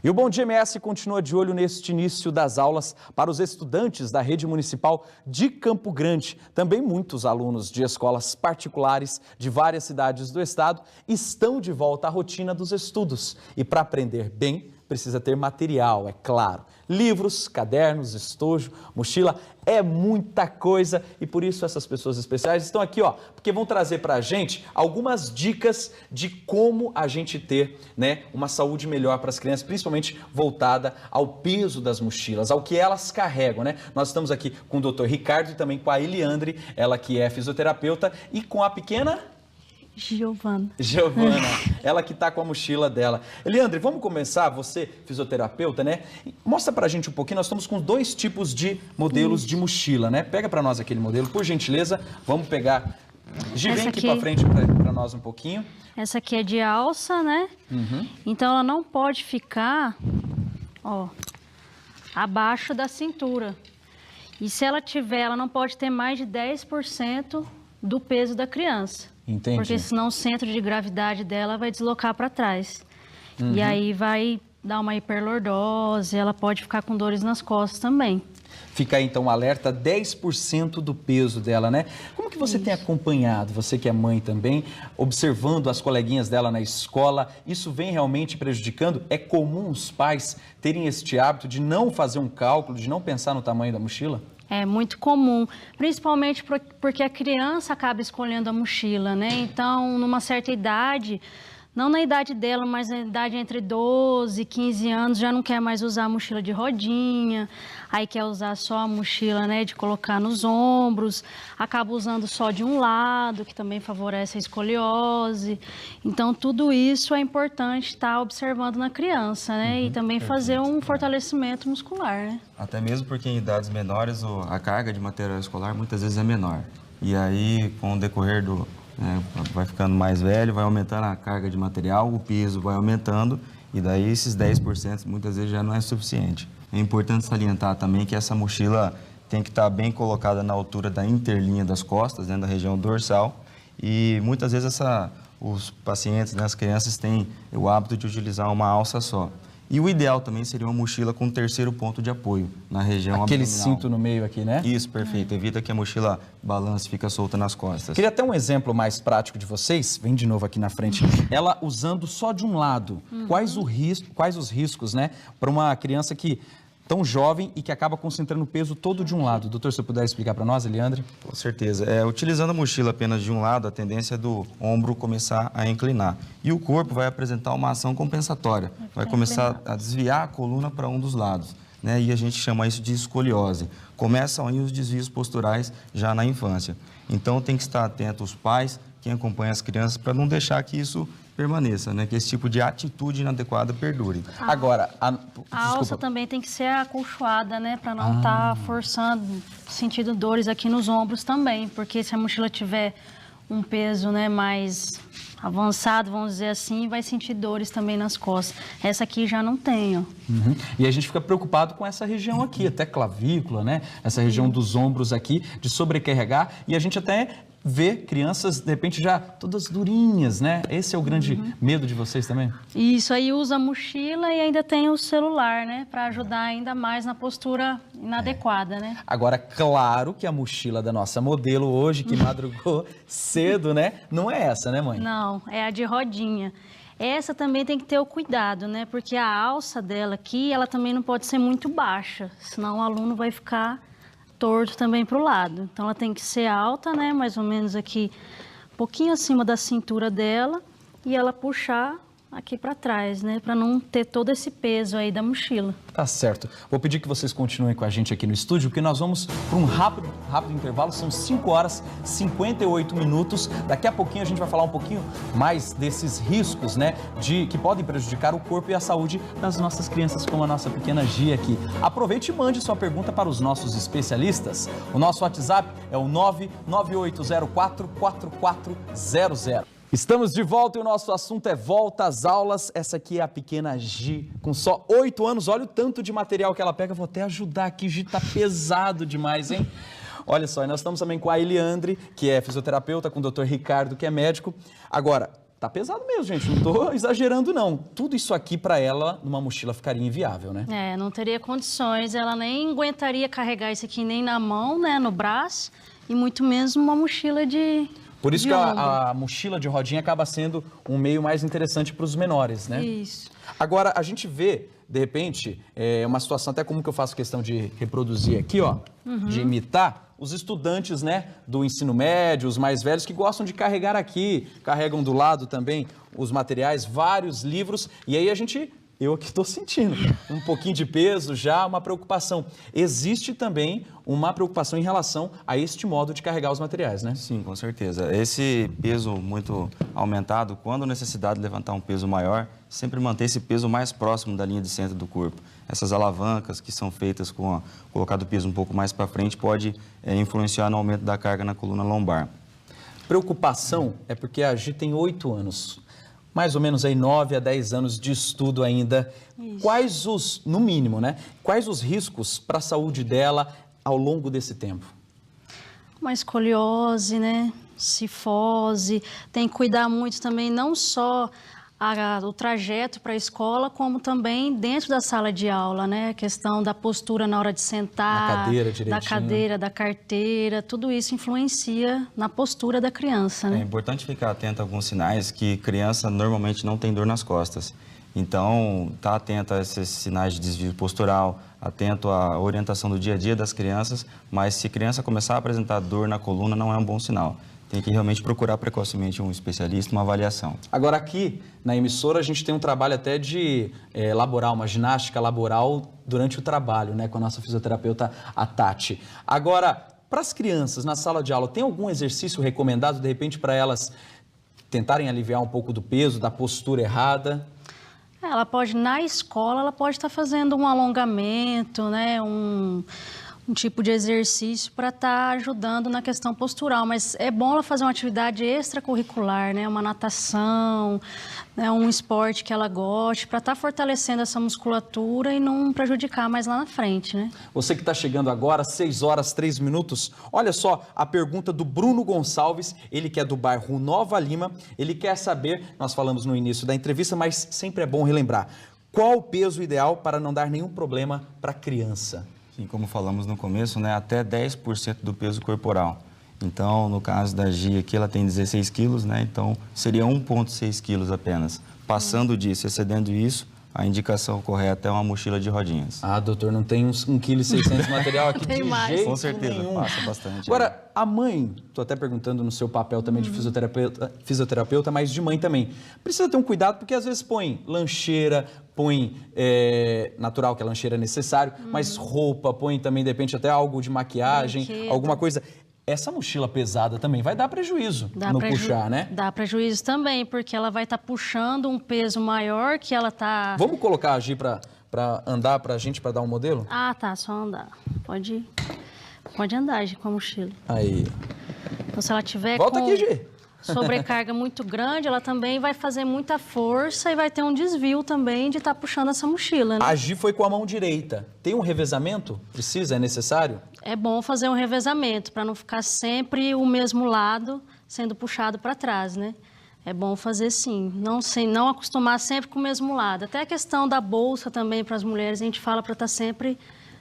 E o Bom Dia MS continua de olho neste início das aulas para os estudantes da rede municipal de Campo Grande. Também muitos alunos de escolas particulares de várias cidades do estado estão de volta à rotina dos estudos. E para aprender bem, precisa ter material, é claro. Livros, cadernos, estojo, mochila, é muita coisa e por isso essas pessoas especiais estão aqui, porque vão trazer para a gente algumas dicas de como a gente ter, uma saúde melhor para as crianças, principalmente voltada ao peso das mochilas, ao que elas carregam, Nós estamos aqui com o Dr. Ricardo e também com a Eliandre, ela que é fisioterapeuta, e com a pequena... Giovana, ela que está com a mochila dela. Eliandre, vamos começar, você fisioterapeuta, Mostra pra gente um pouquinho, nós estamos com dois tipos de modelos de mochila, Pega pra nós aquele modelo, por gentileza, vamos pegar... Gi, vem aqui pra frente pra nós um pouquinho. Essa aqui é de alça, Então ela não pode ficar, abaixo da cintura. E se ela tiver, ela não pode ter mais de 10% do peso da criança. Entendi. Porque senão o centro de gravidade dela vai deslocar para trás. E aí vai dar uma hiperlordose, ela pode ficar com dores nas costas também. Fica aí então um alerta, 10% do peso dela, Como que você tem acompanhado, você que é mãe também, observando as coleguinhas dela na escola, isso vem realmente prejudicando? É comum os pais terem este hábito de não fazer um cálculo, de não pensar no tamanho da mochila? É muito comum, principalmente porque a criança acaba escolhendo a mochila, Então, numa certa idade, não na idade dela, mas na idade entre 12 e 15 anos, já não quer mais usar a mochila de rodinha, aí quer usar só a mochila, de colocar nos ombros, acaba usando só de um lado, que também favorece a escoliose. Então, tudo isso é importante estar observando na criança, E também fazer um fortalecimento muscular, Até mesmo porque em idades menores a carga de material escolar muitas vezes é menor. E aí, com o decorrer vai ficando mais velho, vai aumentando a carga de material, o peso vai aumentando e daí esses 10% muitas vezes já não é suficiente. É importante salientar também que essa mochila tem que estar bem colocada na altura da interlinha das costas, da região dorsal, e muitas vezes os pacientes, as crianças têm o hábito de utilizar uma alça só. E o ideal também seria uma mochila com um terceiro ponto de apoio na região Aquele abdominal. cinto no meio aqui, Isso, perfeito. Evita que a mochila balance e fica solta nas costas. Queria até um exemplo mais prático de vocês. Vem de novo aqui na frente. Ela usando só de um lado. Quais os riscos, para uma criança tão jovem e que acaba concentrando o peso todo de um lado? Doutor, se você puder explicar para nós, Eliandre? Com certeza. Utilizando a mochila apenas de um lado, a tendência é do ombro começar a inclinar. E o corpo vai apresentar uma ação compensatória. Vai começar a desviar a coluna para um dos lados. E a gente chama isso de escoliose. Começam aí os desvios posturais já na infância. Então tem que estar atento os pais, quem acompanha as crianças, para não deixar que isso permaneça, que esse tipo de atitude inadequada perdure. Agora, a alça também tem que ser acolchoada, para não estar forçando, sentindo dores aqui nos ombros também, porque se a mochila tiver um peso, mais avançado, vamos dizer assim, vai sentir dores também nas costas. Essa aqui já não tem, E a gente fica preocupado com essa região aqui, até clavícula, Essa região dos ombros aqui, de sobrecarregar, e a gente até vê crianças, de repente, já todas durinhas, Esse é o grande medo de vocês também? Isso, aí usa a mochila e ainda tem o celular, para ajudar ainda mais na postura inadequada, Agora, claro que a mochila da nossa modelo hoje, que madrugou cedo, não é essa, mãe? Não, é a de rodinha. Essa também tem que ter o cuidado, porque a alça dela aqui, ela também não pode ser muito baixa, senão o aluno vai ficar torto também para o lado. Então ela tem que ser alta, mais ou menos aqui, um pouquinho acima da cintura dela, e ela puxar aqui para trás, para não ter todo esse peso aí da mochila. Tá certo. Vou pedir que vocês continuem com a gente aqui no estúdio, porque nós vamos para um rápido intervalo, são 5 horas e 58 minutos. Daqui a pouquinho a gente vai falar um pouquinho mais desses riscos, que podem prejudicar o corpo e a saúde das nossas crianças, como a nossa pequena Gia aqui. Aproveite e mande sua pergunta para os nossos especialistas. O nosso WhatsApp é o 998044400. Estamos de volta e o nosso assunto é volta às aulas. Essa aqui é a pequena Gi, com só 8 anos. Olha o tanto de material que ela pega. Vou até ajudar aqui, Gi, tá pesado demais, hein? Olha só, e nós estamos também com a Eliandre, que é fisioterapeuta, com o Dr. Ricardo, que é médico. Agora, tá pesado mesmo, gente, não tô exagerando não. Tudo isso aqui para ela, numa mochila, ficaria inviável, né? Não teria condições, ela nem aguentaria carregar isso aqui nem na mão, né, no braço, e muito menos uma mochila de Por isso de que ombro. a mochila de rodinha acaba sendo um meio mais interessante para os menores, né? Isso. Agora, a gente vê, de repente, uma situação até como que eu faço questão de reproduzir aqui, ó, de imitar os estudantes, né, do ensino médio, os mais velhos, que gostam de carregar aqui, carregam do lado também os materiais, vários livros, e aí eu aqui estou sentindo um pouquinho de peso já, uma preocupação. Existe também uma preocupação em relação a este modo de carregar os materiais, né? Sim, com certeza. Esse peso muito aumentado, quando necessidade de levantar um peso maior, sempre manter esse peso mais próximo da linha de centro do corpo. Essas alavancas que são feitas com colocado o peso um pouco mais para frente pode influenciar no aumento da carga na coluna lombar. Preocupação é porque a Gi tem 8 anos. Mais ou menos aí 9 a 10 anos de estudo ainda. Isso. Quais no mínimo, né? Quais os riscos para a saúde dela ao longo desse tempo? Uma escoliose, né? Cifose. Tem que cuidar muito também, não só o trajeto para a escola, como também dentro da sala de aula, né? A questão da postura na hora de sentar, Na cadeira direitinho. da cadeira, da carteira, tudo isso influencia na postura da criança, É né? importante ficar atento a alguns sinais que criança normalmente não tem dor nas costas. Então, tá atento a esses sinais de desvio postural, atento à orientação do dia a dia das crianças, mas se a criança começar a apresentar dor na coluna, não é um bom sinal. Tem que realmente procurar precocemente um especialista, uma avaliação. Agora aqui na emissora a gente tem um trabalho até de laboral, uma ginástica laboral durante o trabalho, né? Com a nossa fisioterapeuta, a Tati. Agora, para as crianças na sala de aula, tem algum exercício recomendado, de repente, para elas tentarem aliviar um pouco do peso, da postura errada? Ela pode, na escola, ela pode estar fazendo um alongamento, né? Um tipo de exercício para estar ajudando na questão postural, mas é bom ela fazer uma atividade extracurricular, né? Uma natação, né? Um esporte que ela goste, para estar fortalecendo essa musculatura e não prejudicar mais lá na frente, né? Você que está chegando agora, 6 horas, 3 minutos, olha só a pergunta do Bruno Gonçalves, ele que é do bairro Nova Lima, ele quer saber, nós falamos no início da entrevista, mas sempre é bom relembrar, qual o peso ideal para não dar nenhum problema para a criança? Sim, como falamos no começo, né, até 10% do peso corporal. Então, no caso da Gia aqui, ela tem 16 quilos, né? Então, seria 1,6 quilos apenas. Passando disso, excedendo isso, a indicação correta é uma mochila de rodinhas. Ah, doutor, não tem uns 1,6 kg de material aqui Tem de mais. jeito Com certeza, nenhum. passa bastante. Agora, a mãe, estou até perguntando no seu papel também de fisioterapeuta, mas de mãe também. Precisa ter um cuidado porque às vezes põe lancheira, põe natural que a lancheira é necessário, mas roupa, põe também de repente até algo de maquiagem, Brinquedo. alguma coisa. Essa mochila pesada também vai dar prejuízo no puxar, né? Dá prejuízo também, porque ela vai estar puxando um peso maior que ela está... Vamos colocar a Gi para andar para a gente, para dar um modelo? Ah, tá, só andar. Pode andar, Gi, com a mochila. Aí. Então, se ela tiver Volta com aqui, Gi. sobrecarga muito grande, ela também vai fazer muita força e vai ter um desvio também de estar puxando essa mochila, né? A Gi foi com a mão direita. Tem um revezamento? Precisa? É necessário? É bom fazer um revezamento para não ficar sempre o mesmo lado sendo puxado para trás, né? É bom fazer sim, não acostumar sempre com o mesmo lado. Até a questão da bolsa também para as mulheres, a gente fala para estar sempre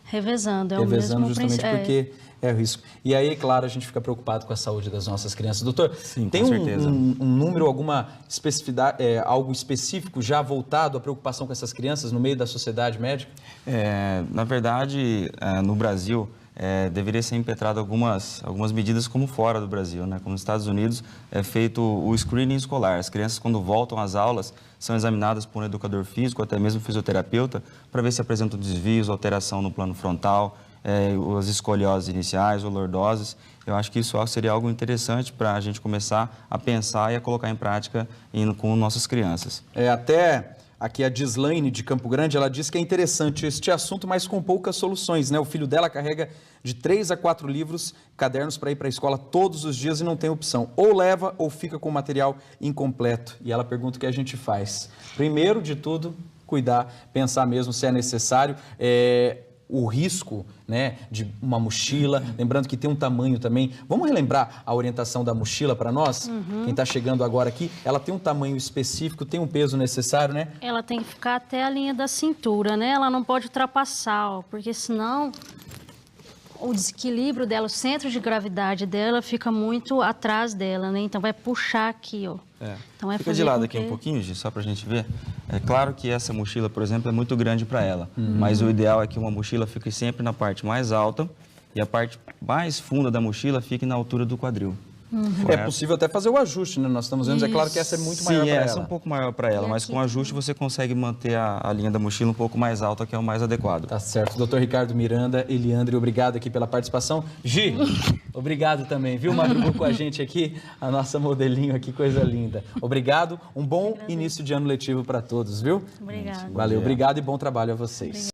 revezando. Revezando justamente princípio. porque é o risco. E aí, claro, a gente fica preocupado com a saúde das nossas crianças. Doutor, Sim, tem com certeza. um número, alguma especificidade, algo específico já voltado à preocupação com essas crianças no meio da sociedade médica? Na verdade, no Brasil, deveria ser impetrado algumas medidas como fora do Brasil, né? Como nos Estados Unidos, é feito o screening escolar. As crianças, quando voltam às aulas, são examinadas por um educador físico, até mesmo fisioterapeuta, para ver se apresentam desvios, alteração no plano frontal, as escolioses iniciais ou lordoses. Eu acho que isso seria algo interessante para a gente começar a pensar e a colocar em prática com nossas crianças. Até aqui a Gislaine de Campo Grande, ela diz que é interessante este assunto, mas com poucas soluções, né? O filho dela carrega de 3 a 4 livros, cadernos para ir para a escola todos os dias e não tem opção. Ou leva ou fica com o material incompleto. E ela pergunta o que a gente faz. Primeiro de tudo, cuidar, pensar mesmo se é necessário. o risco, né, de uma mochila, lembrando que tem um tamanho também. Vamos relembrar a orientação da mochila para nós? Quem está chegando agora aqui, ela tem um tamanho específico, tem um peso necessário, né? Ela tem que ficar até a linha da cintura, né? Ela não pode ultrapassar, ó, porque senão o desequilíbrio dela, o centro de gravidade dela fica muito atrás dela, né? Então vai puxar aqui, ó. Então Fica de lado aqui um pouquinho, Gi, só para a gente ver. É claro que essa mochila, por exemplo, é muito grande para ela, mas o ideal é que uma mochila fique sempre na parte mais alta e a parte mais funda da mochila fique na altura do quadril. É possível até fazer o ajuste, né? Nós estamos vendo, é claro que essa é muito maior para ela. Sim, essa é um pouco maior para ela, mas com o ajuste você consegue manter a linha da mochila um pouco mais alta, que é o mais adequado. Tá certo. Doutor Ricardo Miranda, Eliandre, obrigado aqui pela participação. Gi, obrigado também, viu? Madrugou com a gente aqui, a nossa modelinho aqui, coisa linda. Obrigado, um bom início de ano letivo para todos, viu? Obrigada. Valeu, obrigado e bom trabalho a vocês.